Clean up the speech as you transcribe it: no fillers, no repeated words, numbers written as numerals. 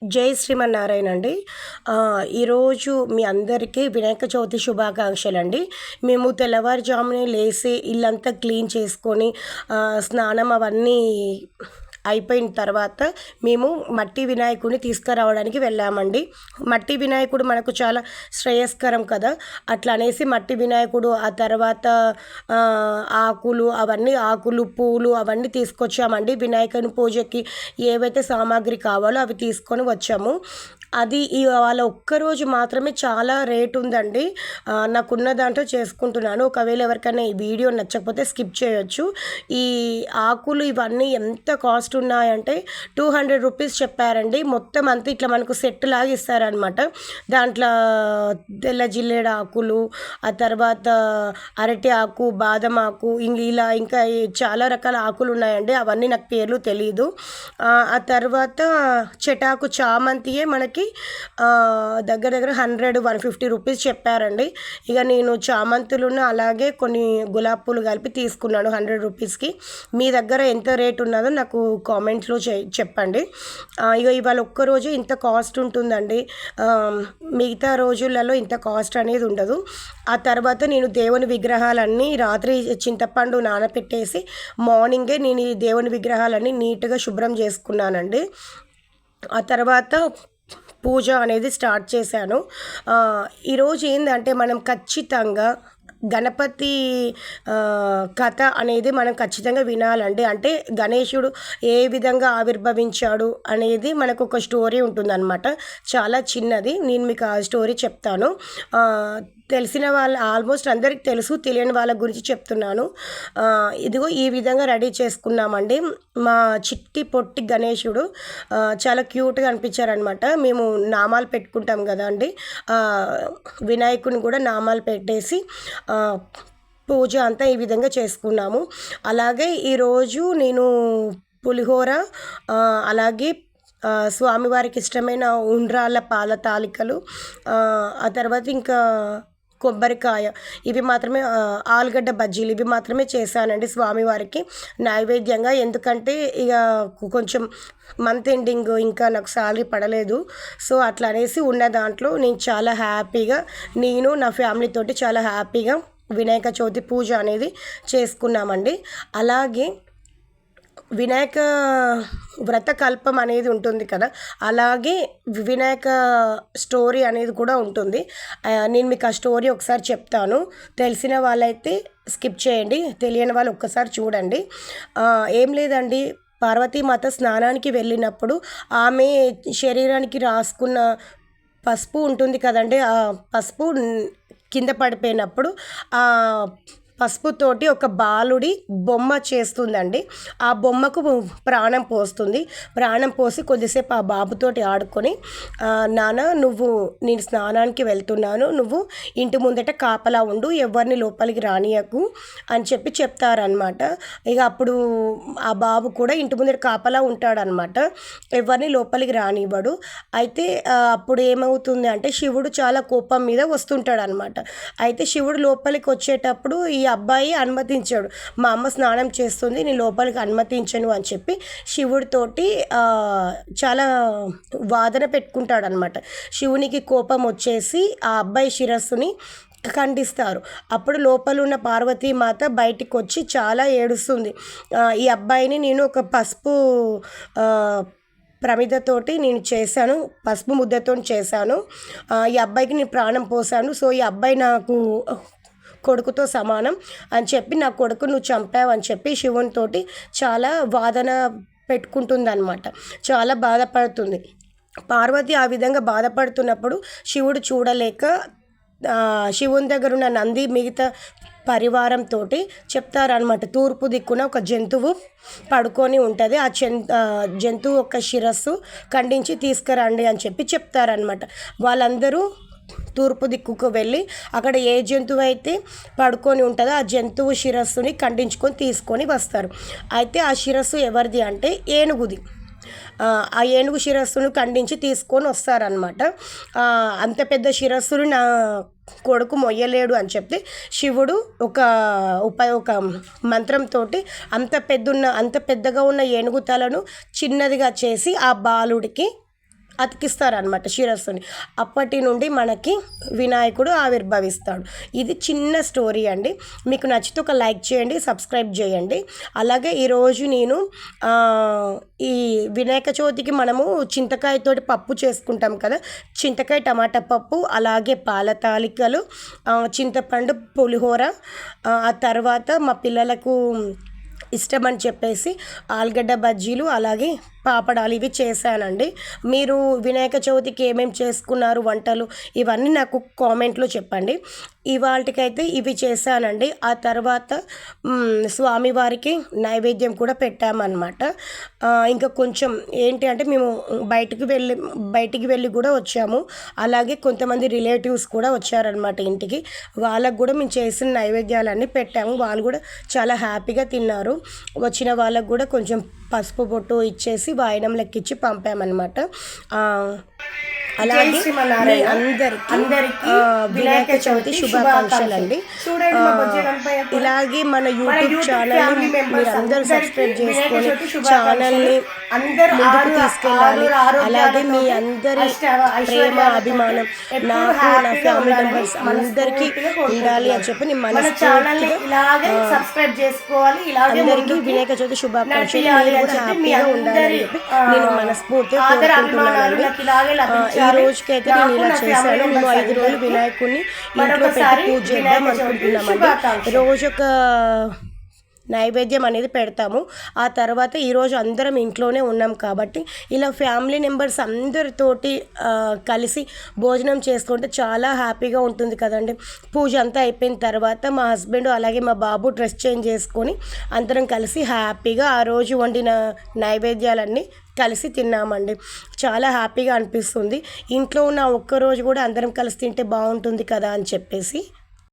జై శ్రీమన్నారాయణ అండి. ఈరోజు మీ అందరికీ వినాయక చవితి శుభాకాంక్షలండి. మేము తెల్లవారుజామునే లేసి ఇల్లంతా క్లీన్ చేసుకొని స్నానం అవన్నీ అయిపోయిన తర్వాత మేము మట్టి వినాయకుడిని తీసుకురావడానికి వెళ్ళామండి. మట్టి వినాయకుడు మనకు చాలా శ్రేయస్కరం కదా, అట్లా అనేసి మట్టి వినాయకుడు, ఆ తర్వాత ఆకులు పూలు అవన్నీ తీసుకొచ్చామండి. వినాయకుని పూజకి ఏవైతే సామాగ్రి కావాలో అవి తీసుకొని వచ్చాము. అది ఇవాళ ఒక్కరోజు మాత్రమే చాలా రేట్ ఉందండి. నాకున్న దాంట్లో చేసుకుంటున్నాను. ఒకవేళ ఎవరికైనా ఈ వీడియో నచ్చకపోతే స్కిప్ చేయొచ్చు. ఈ ఆకులు ఇవన్నీ ఎంత కాస్ట్ ఉన్నాయంటే 200 రూపీస్ చెప్పారండి. మొత్తం అంతా ఇట్లా మనకు సెట్ లాగా ఇస్తారనమాట. దాంట్లో తెల్ల జిల్లేడు ఆకులు, ఆ తర్వాత అరటి ఆకు, బాదం ఆకు, ఇలా ఇంకా చాలా రకాల ఆకులు ఉన్నాయండి. అవన్నీ నాకు పేర్లు తెలీదు. ఆ తర్వాత చెటాకు చామంతియే మనకి దగ్గర 100-150 రూపీస్ చెప్పారండి. ఇక నేను చామంతులను అలాగే కొన్ని గులాబీ పూలు కలిపి తీసుకున్నాను 100 రూపీస్కి. మీ దగ్గర ఎంత రేట్ ఉన్నదో నాకు కామెంట్స్లో చెప్పండి. ఇక ఇవాళ ఒక్కరోజు ఇంత కాస్ట్ ఉంటుందండి. మిగతా రోజులలో ఇంత కాస్ట్ అనేది ఉండదు. ఆ తర్వాత నేను దేవుని విగ్రహాలన్నీ రాత్రి చింతపండు నానబెట్టేసి మార్నింగే నేను ఈ దేవుని విగ్రహాలన్నీ నీట్గా శుభ్రం చేసుకున్నానండి. ఆ తర్వాత పూజ అనేది స్టార్ట్ చేశాను. ఈరోజు ఏంటంటే మనం ఖచ్చితంగా గణపతి కథ అనేది మనం ఖచ్చితంగా వినాలండి. అంటే గణేశుడు ఏ విధంగా ఆవిర్భవించాడు అనేది మనకు ఒక స్టోరీ ఉంటుందన్నమాట. చాలా చిన్నది, నేను మీకు ఆ స్టోరీ చెప్తాను. తెలిసిన వాళ్ళ ఆల్మోస్ట్ అందరికి తెలుసు, తెలియని వాళ్ళ గురించి చెప్తున్నాను. ఇదిగో ఈ విధంగా రెడీ చేసుకున్నామండి. మా చిట్టి పొట్టి గణేశుడు చాలా క్యూట్గా అనిపించారనమాట. మేము నామాలు పెట్టుకుంటాం కదా అండి, వినాయకుని కూడా నామాలు పెట్టేసి పూజ అంతా ఈ విధంగా చేసుకున్నాము. అలాగే ఈరోజు నేను పులిహోర, అలాగే స్వామివారికి ఇష్టమైన ఉండ్రాళ్ళ పాల తాలికలు, ఆ తర్వాత ఇంకా కొబ్బరికాయ, ఇవి మాత్రమే, ఆలుగడ్డ బజ్జీలు ఇవి మాత్రమే చేశానండి స్వామివారికి నైవేద్యంగా. ఎందుకంటే ఇక కొంచెం మంత్ ఎండింగ్, ఇంకా నాకు శాలరీ పడలేదు. సో అట్లా అనేసి ఉన్న దాంట్లో నేను చాలా హ్యాపీగా, నేను నా ఫ్యామిలీతోటి చాలా హ్యాపీగా వినాయక చవితి పూజ అనేది చేసుకున్నామండి. అలాగే వినాయక వ్రతకల్పం అనేది ఉంటుంది కదా, అలాగే వినాయక స్టోరీ అనేది కూడా ఉంటుంది. నేను మీకు ఆ స్టోరీ ఒకసారి చెప్తాను. తెలిసిన వాళ్ళైతే స్కిప్ చేయండి, తెలియని వాళ్ళు ఒక్కసారి చూడండి. ఏం లేదండి, పార్వతీమాత స్నానానికి వెళ్ళినప్పుడు ఆమె శరీరానికి రాసుకున్న పసుపు ఉంటుంది కదండి, ఆ పసుపు కింద పడిపోయినప్పుడు ఆ పసుపుతోటి ఒక బాలుడి బొమ్మ చేస్తుందండి. ఆ బొమ్మకు ప్రాణం పోస్తుంది. ప్రాణం పోసి కొద్దిసేపు ఆ బాబుతోటి ఆడుకొని, నాన్న నేను స్నానానికి వెళ్తున్నాను, నువ్వు ఇంటి ముందట కాపలా ఉండు, ఎవరిని లోపలికి రానియకు అని చెప్తారనమాట. ఇక అప్పుడు ఆ బాబు కూడా ఇంటి ముందట కాపలా ఉంటాడనమాట, ఎవరిని లోపలికి రానివ్వడు. అయితే అప్పుడు ఏమవుతుంది అంటే శివుడు చాలా కోపం మీద వస్తుంటాడు అనమాట. అయితే శివుడు లోపలికి వచ్చేటప్పుడు ఈ అబ్బాయి అనుమతించాడు. మా అమ్మ స్నానం చేస్తుంది, నేను లోపలికి అనుమతించను అని చెప్పి శివుడితోటి చాలా వాదన పెట్టుకుంటాడనమాట. శివునికి కోపం వచ్చేసి ఆ అబ్బాయి శిరస్సుని ఖండిస్తారు. అప్పుడు లోపల ఉన్న పార్వతీమాత బయటికి వచ్చి చాలా ఏడుస్తుంది. ఈ అబ్బాయిని నేను ఒక పసుపు ప్రమిదతోటి నేను చేశాను, పసుపు ముద్దతో చేశాను, ఈ అబ్బాయికి నేను ప్రాణం పోసాను, సో ఈ అబ్బాయి నాకు కొడుకుతో సమానం అని చెప్పి, నా కొడుకు నువ్వు చంపావు అని చెప్పి శివునితోటి చాలా వాదన పెట్టుకుంటుందన్నమాట. చాలా బాధపడుతుంది. పార్వతి ఆ విధంగా బాధపడుతున్నప్పుడు శివుడు చూడలేక శివుని దగ్గర ఉన్న నంది మిగతా పరివారంతో చెప్తారనమాట, తూర్పు దిక్కున ఒక జంతువు పడుకొని ఉంటుంది, ఆ జంతువు యొక్క శిరస్సు ఖండించి తీసుకురండి అని చెప్పి చెప్తారనమాట. వాళ్ళందరూ తూర్పు దిక్కుకు వెళ్ళి అక్కడ ఏ జంతువు అయితే పడుకొని ఉంటుందో ఆ జంతువు శిరస్సుని ఖండించుకొని తీసుకొని వస్తారు. అయితే ఆ శిరస్సు ఎవరిది అంటే ఏనుగుది. ఆ ఏనుగు శిరస్సును ఖండించి తీసుకొని వస్తారనమాట. అంత పెద్ద శిరస్సును నా కొడుకు మొయ్యలేడు అని చెప్పి శివుడు ఒక మంత్రంతో అంత పెద్దగా ఉన్న ఏనుగు తలను చిన్నదిగా చేసి ఆ బాలుడికి అతికిస్తారనమాట శిరస్సుని. అప్పటి నుండి మనకి వినాయకుడు ఆవిర్భవిస్తాడు. ఇది చిన్న స్టోరీ అండి. మీకు నచ్చితే ఒక లైక్ చేయండి, సబ్స్క్రైబ్ చేయండి. అలాగే ఈరోజు నేను ఈ వినాయక చవితికి మనము చింతకాయతోటి పప్పు చేసుకుంటాం కదా, చింతకాయ టమాటా పప్పు, అలాగే పాల తాలికలు, చింతపండు పులిహోర, ఆ తర్వాత మా పిల్లలకు ఇష్టమని చెప్పేసి ఆలుగడ్డ బజ్జీలు, అలాగే పాపడాలు ఇవి చేశానండి. మీరు వినాయక చవితికి ఏమేమి చేసుకున్నారు వంటలు, ఇవన్నీ నాకు కామెంట్లో చెప్పండి. ఇవాళకైతే ఇవి చేశానండి. ఆ తర్వాత స్వామివారికి నైవేద్యం కూడా పెట్టామన్నమాట. ఇంకా కొంచెం ఏంటి అంటే మేము బయటికి వెళ్ళి కూడా వచ్చాము. అలాగే కొంతమంది రిలేటివ్స్ కూడా వచ్చారనమాట ఇంటికి. వాళ్ళకు కూడా మేము చేసిన నైవేద్యాలన్నీ పెట్టాము. వాళ్ళు కూడా చాలా హ్యాపీగా తిన్నారు. వచ్చిన వాళ్ళకు కూడా కొంచెం పసుపు బొట్టు ఇచ్చేసి వాయినం లెక్కిచ్చి పంపామన్నమాట. అలాగే మీ అందరికీ వినాయక చవితి శుభాకాంక్షలు అండి. ఇలాగే మన యూట్యూబ్ ఛానల్ని మీరు అందరూ సబ్స్క్రైబ్ చేసుకొని ఛానల్ని ముందుకు తీసుకెళ్ళాలి. అలాగే మీ అందరి ప్రేమ అభిమానం నాకు, నా ఫ్యామిలీ మెంబర్స్ అందరికీ ఉండాలి అని చెప్పి నేను మనస్ఫూర్తిగా అందరికీ వినాయక చవితి శుభాకాంక్షలు. హ్యాపీగా ఉండాలని చెప్పి నేను మనస్ఫూర్తిగా కోరుకుంటున్నానండి. ఈ రోజుకైతే నేను ఇలా చేశాను. మేము 5 రోజులు వినాయకుడిని ఇంట్లో పెట్టి పూజ చేద్దాం అనుకుంటున్నామండి. రోజు ఒక నైవేద్యం అనేది పెడతాము. ఆ తర్వాత ఈరోజు అందరం ఇంట్లోనే ఉన్నాం కాబట్టి ఇలా ఫ్యామిలీ మెంబర్స్ అందరితోటి కలిసి భోజనం చేసుకుంటే చాలా హ్యాపీగా ఉంటుంది కదండి. పూజ అంతా అయిపోయిన తర్వాత మా హస్బెండ్ అలాగే మా బాబు డ్రెస్ చేంజ్ చేసుకొని అందరం కలిసి హ్యాపీగా ఆ రోజు వండిన నైవేద్యాలన్నీ కలిసి తిన్నామండి. చాలా హ్యాపీగా అనిపిస్తుంది. ఇంట్లో ఉన్న ఒక్కరోజు కూడా అందరం కలిసి తింటే బాగుంటుంది కదా అని చెప్పేసి